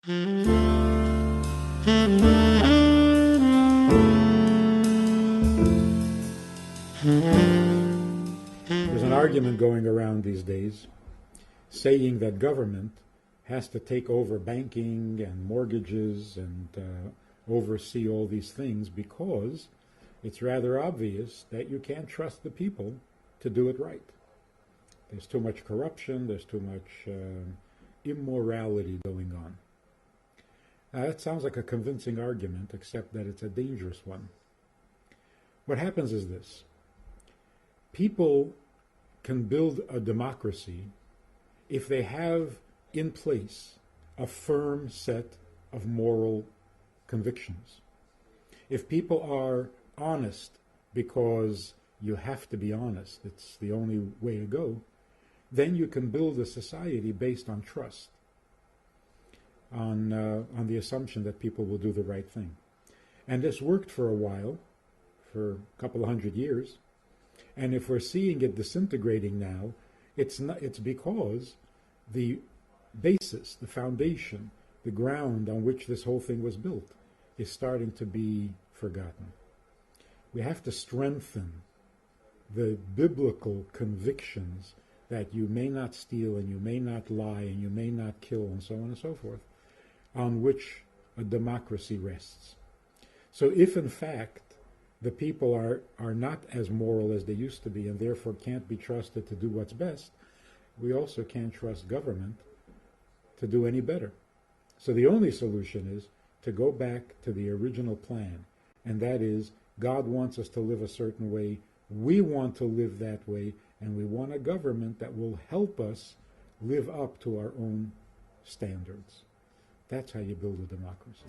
There's an argument going around these days saying that government has to take over banking and mortgages and oversee all these things because it's rather obvious that you can't trust the people to do it right. There's too much corruption, there's too much immorality going on. That sounds like a convincing argument, except that it's a dangerous one. What happens is this. People can build a democracy if they have in place a firm set of moral convictions. If people are honest because you have to be honest, it's the only way to go, then you can build a society based on trust, on the assumption that people will do the right thing. And this worked for a while, for a couple of 100 years, and if we're seeing it disintegrating now, it's because the basis, the foundation, the ground on which this whole thing was built is starting to be forgotten. We have to strengthen the biblical convictions that you may not steal and you may not lie and you may not kill and so on and so forth, on which a democracy rests. So if in fact the people are not as moral as they used to be and therefore can't be trusted to do what's best, we also can't trust government to do any better. So the only solution is to go back to the original plan, and that is God wants us to live a certain way, we want to live that way, and we want a government that will help us live up to our own standards. That's how you build a democracy.